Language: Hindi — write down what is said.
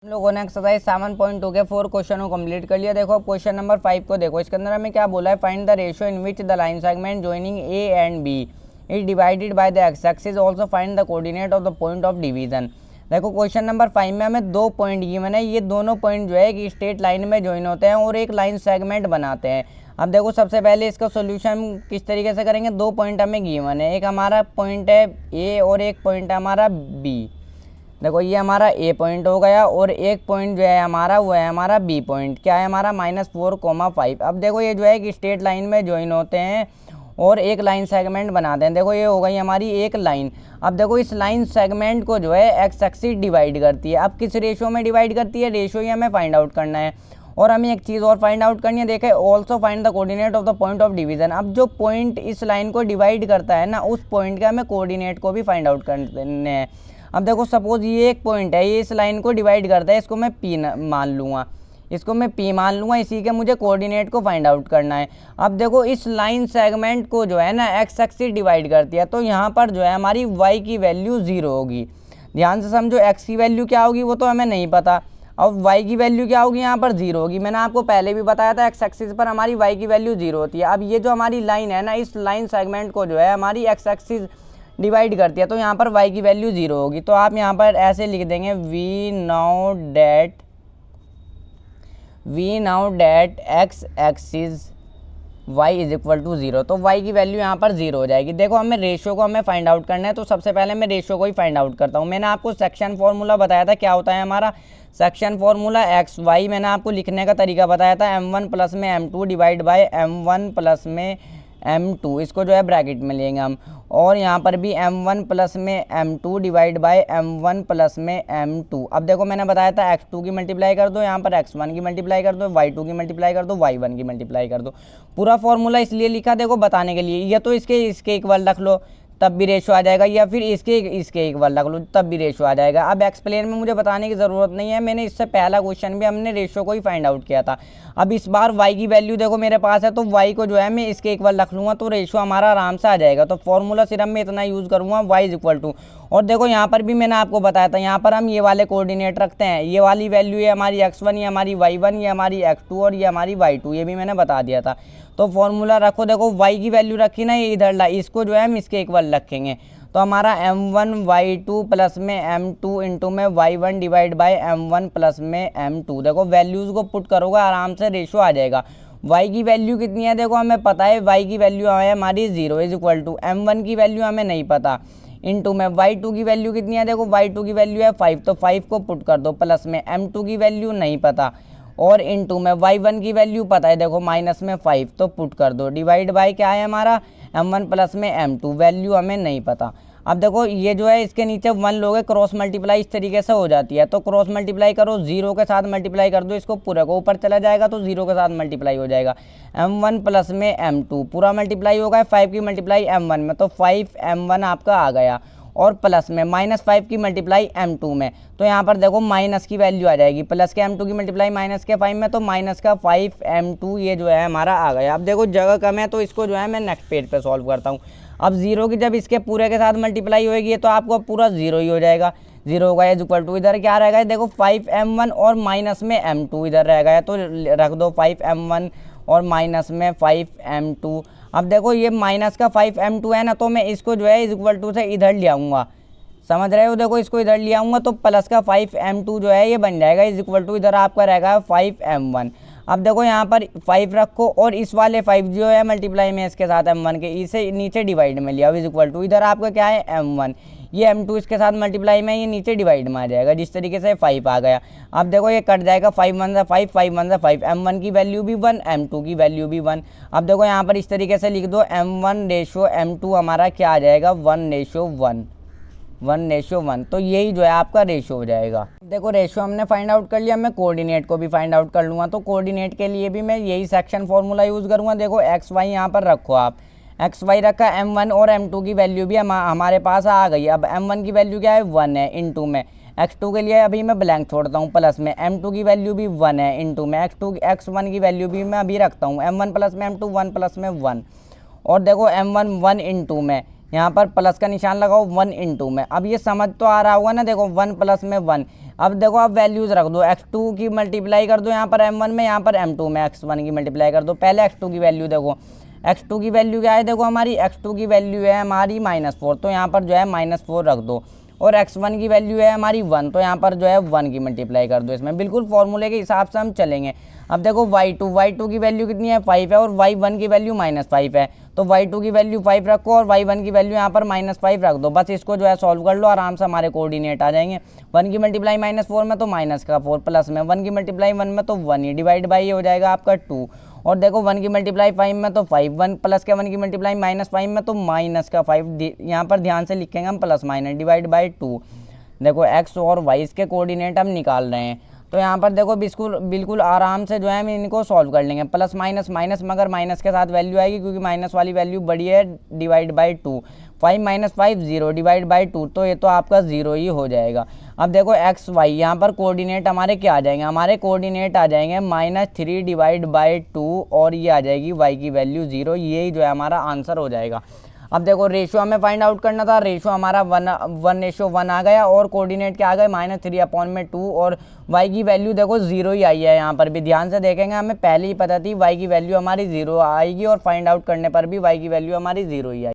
हम लोगों ने एक्सरसाइज 7.2 के 4 क्वेश्चन को कंप्लीट कर लिया। देखो अब क्वेश्चन नंबर 5 को देखो। इसके अंदर हमें क्या बोला है, find the ratio in which the line segment joining A and B is divided by the X axis, also find the coordinate of the point of division. देखो क्वेश्चन नंबर 5 में हमें 2 पॉइंट गिवन है। ये दोनों पॉइंट जो है कि स्ट्रेट लाइन में ज्वाइन होते हैं और एक लाइन सेगमेंट बनाते हैं। अब देखो सबसे पहले इसका सोल्यूशन किस तरीके से करेंगे। 2 पॉइंट हमें गिवन है, एक हमारा पॉइंट है ए और एक पॉइंट है हमारा बी। देखो ये हमारा ए पॉइंट हो गया और एक पॉइंट जो है हमारा वो है हमारा बी पॉइंट। क्या है हमारा -4,5। अब देखो ये जो है कि स्ट्रेट लाइन में ज्वाइन होते हैं और एक लाइन सेगमेंट बनाते हैं। देखो ये हो गई हमारी एक लाइन। अब देखो इस लाइन सेगमेंट को जो है एक्स एक्सिस डिवाइड करती है। अब किस रेशियो में डिवाइड करती है, रेशियो ही हमें फाइंड आउट करना है। और हमें एक चीज़ और फाइंड आउट करनी है, देखें also find the coordinate of the point of division. अब जो पॉइंट इस लाइन को डिवाइड करता है ना, उस पॉइंट के हमें कोऑर्डिनेट को भी फाइंड आउट करने हैं। अब देखो सपोज ये एक पॉइंट है, ये इस लाइन को डिवाइड करता है, इसको मैं पी मान लूँगा, इसको मैं पी मान लूँगा। इसी के मुझे कोऑर्डिनेट को फाइंड आउट करना है। अब देखो इस लाइन सेगमेंट को जो है ना एक्स एक्सिस डिवाइड करती है, तो यहाँ पर जो है हमारी वाई की वैल्यू 0 होगी। ध्यान से समझो, एक्स की वैल्यू क्या होगी वो तो हमें नहीं पता, अब वाई की वैल्यू क्या होगी यहाँ पर 0 होगी। मैंने आपको पहले भी बताया था एक्स एक्सिस पर हमारी वाई की वैल्यू 0 होती है। अब ये जो हमारी लाइन है ना, इस लाइन सेगमेंट को जो है हमारी एक्स एक्सिस डिवाइड करती है, तो यहाँ पर y की वैल्यू 0 होगी। तो आप यहाँ पर ऐसे लिख देंगे we know that X axis y is equal to 0। तो y की वैल्यू यहाँ पर 0 हो जाएगी। देखो हमें रेशियो को हमें फाइंड आउट करना है, तो सबसे पहले मैं रेशियो को ही फाइंड आउट करता हूँ। मैंने आपको सेक्शन फॉर्मूला बताया था, क्या होता है हमारा सेक्शन फॉर्मूला एक्स वाई। मैंने आपको लिखने का तरीका बताया था, m1 प्लस में m2 divide by m1 plus में m2, इसको जो है ब्रैकेट में लेंगे हम। और यहाँ पर भी m1 प्लस में m2 divide by m1 plus में m2। अब देखो मैंने बताया था x2 की मल्टीप्लाई कर दो, यहाँ पर x1 की मल्टीप्लाई कर दो, y2 की मल्टीप्लाई कर दो, y1 की मल्टीप्लाई कर दो। पूरा फॉर्मूला इसलिए लिखा देखो बताने के लिए, या तो इसके इक्वल रख लो तब भी रेशो आ जाएगा, या फिर इसके इक्वल रख लो तब भी रेशो आ जाएगा। अब एक्सप्लेन में मुझे बताने की ज़रूरत नहीं है, मैंने इससे पहला क्वेश्चन भी हमने रेशो को ही फाइंड आउट किया था। अब इस बार y की वैल्यू देखो मेरे पास है, तो y को जो है मैं इसके इक्वल रख लूँगा, तो रेशो हमारा आराम से आ जाएगा। तो फॉर्मूला सिर्फ मैं इतना यूज़ करूँगा y इज इक्वल टू। और देखो यहाँ पर भी मैंने आपको बताया था, यहाँ पर हम ये वाले कोऑर्डिनेट रखते हैं। ये वाली वैल्यू है हमारी x1, ये हमारी y1, ये हमारी x2 और ये हमारी y2, ये भी मैंने बता दिया था। तो फॉर्मूला रखो, देखो y की वैल्यू रखी ना, ये इधर ला, इसको जो है हम इसके इक्वल रखेंगे। तो हमारा m1 y2 प्लस में m2 इंटू में y1 divide by m1 plus में m2। देखो वैल्यूज़ को पुट करोगे आराम से रेशो आ जाएगा। y की वैल्यू कितनी है, देखो हमें पता है y की वैल्यू है हमारी 0 इज इक्वल टू, m1 की वैल्यू हमें नहीं पता, इंटू में y2 की वैल्यू कितनी है, देखो y2 की वैल्यू है 5, तो 5 को पुट कर दो, प्लस में m2 की वैल्यू नहीं पता, और इंटू में y1 की वैल्यू पता है, देखो माइनस में 5, तो पुट कर दो, डिवाइड बाय क्या है हमारा m1 प्लस में m2, वैल्यू हमें नहीं पता। अब देखो ये जो है इसके नीचे 1 लोगे, क्रॉस मल्टीप्लाई इस तरीके से हो जाती है, तो क्रॉस मल्टीप्लाई करो, 0 के साथ मल्टीप्लाई कर दो, इसको पूरे को ऊपर चला जाएगा तो 0 के साथ मल्टीप्लाई हो जाएगा। m1 प्लस में m2 पूरा मल्टीप्लाई होगा, 5 की मल्टीप्लाई m1 में, तो 5m1 आपका आ गया, और प्लस में -5 की मल्टीप्लाई m2 में, तो यहाँ पर देखो माइनस की वैल्यू आ जाएगी, प्लस के m2 की मल्टीप्लाई माइनस के 5 में, तो माइनस का 5m2 ये जो है हमारा आ गया। अब देखो जगह कम है, तो इसको जो है मैं नेक्स्ट पेज पे सॉल्व करता हूँ। अब 0 की जब इसके पूरे के साथ मल्टीप्लाई होगी तो आपको पूरा 0 ही हो जाएगा। 0 होगा इज इक्वल टू, इधर क्या रहेगा, देखो 5m1 और माइनस में m2 इधर रहेगा, तो रख दो 5m1 और माइनस में 5m2। अब देखो ये माइनस का 5m2 है ना, तो मैं इसको जो है इज इक्वल टू से इधर ले आऊँगा, समझ रहे हो। देखो इसको इधर ले आऊँगा तो प्लस का 5m2 जो है ये बन जाएगा इज इक्वल टू, इधर आपका रहेगा 5m1। अब देखो यहाँ पर 5 रखो, और इस वाले 5 जो है मल्टीप्लाई में इसके साथ m1 के, इसे नीचे डिवाइड में लिया इज इक्वल टू, इधर आपका क्या है m1, ये m2 इसके साथ मल्टीप्लाई में, ये नीचे डिवाइड में आ जाएगा, जिस तरीके से 5 आ गया। अब देखो ये कट जाएगा, 5 1 से 5, 5 1 से 5, m1 की वैल्यू भी 1, m2 की वैल्यू भी 1। अब देखो यहाँ पर इस तरीके से लिख दो, m1 रेशो m2 हमारा क्या आ जाएगा, 1:1, 1:1, तो यही जो है आपका रेशो हो जाएगा। देखो रेशो हमने फाइंड आउट कर लिया, मैं कोऑर्डिनेट को भी फाइंड आउट कर लूँगा, तो कोऑर्डिनेट के लिए भी मैं यही सेक्शन फॉर्मूला यूज़ करूँगा। देखो एक्स वाई यहाँ पर रखो, आप एक्स वाई रखा, m1 और m2 की वैल्यू भी हमारे पास आ गई। अब m1 की वैल्यू क्या है, 1 है, इंटू में x2 के लिए अभी मैं ब्लैंक छोड़ता हूँ, प्लस में m2 की वैल्यू भी 1 है, इंटू में x1 की वैल्यू भी मैं अभी रखता हूँ, m1 प्लस में m2 1 प्लस में 1, और देखो m1 1 इंटू में यहाँ पर प्लस का निशान लगाओ 1 इंटू में। अब ये समझ तो आ रहा होगा ना, देखो 1 प्लस में 1। अब देखो आप वैल्यूज रख दो, x2 की मल्टीप्लाई कर दो यहाँ पर m1 में, यहाँ पर m2 में x1 की मल्टीप्लाई कर दो। पहले x2 की वैल्यू देखो, x2 की वैल्यू क्या है, देखो हमारी x2 की वैल्यू है हमारी -4, तो यहाँ पर जो है -4 रख दो। और x1 की वैल्यू है हमारी 1, तो यहाँ पर जो है 1 की मल्टीप्लाई कर दो। इसमें बिल्कुल फॉर्मूले के हिसाब से हम चलेंगे। अब देखो y2 की वैल्यू कितनी है, 5 है, और y1 की वैल्यू -5 है, तो y2 की वैल्यू 5 रखो और y1 की वैल्यू यहाँ पर -5 रख दो। बस इसको जो है सॉल्व कर लो, आराम से हमारे कोऑर्डिनेट आ जाएंगे। 1 की मल्टीप्लाई -4 में तो -4, प्लस में 1 की मल्टीप्लाई 1 में तो 1 ही, डिवाइड बाई ये हो जाएगा आपका 2। और देखो 1 की मल्टीप्लाई 5 में तो 5, 1 प्लस के 1 की मल्टीप्लाई -5 में तो -5, यहाँ पर ध्यान से लिखेंगे हम प्लस माइनस, डिवाइड बाई 2। देखो x और y इसके कोऑर्डिनेट हम निकाल रहे हैं, तो यहाँ पर देखो बिल्कुल आराम से जो है हम इनको सॉल्व कर लेंगे। प्लस माइनस माइनस, मगर माइनस के साथ वैल्यू आएगी क्योंकि माइनस वाली वैल्यू बड़ी है, डिवाइड बाई 2। 5 - 5 0, डिवाइड बाई 2, तो ये तो आपका 0 ही हो जाएगा। अब देखो x y यहाँ पर कोऑर्डिनेट हमारे क्या आ जाएंगे, हमारे कोऑर्डिनेट आ जाएंगे -3 डिवाइड बाई 2, और ये आ जाएगी y की वैल्यू 0। यही जो है हमारा आंसर हो जाएगा। अब देखो रेशियो हमें फाइंड आउट करना था, रेशियो हमारा 1:1 आ गया, और कोऑर्डिनेट क्या आ गए -3/2, और y की वैल्यू देखो 0 ही आई है। यहाँ पर भी ध्यान से देखेंगे, हमें पहले ही पता थी y की वैल्यू हमारी 0 आएगी, और फाइंड आउट करने पर भी y की वैल्यू हमारी 0 ही आई।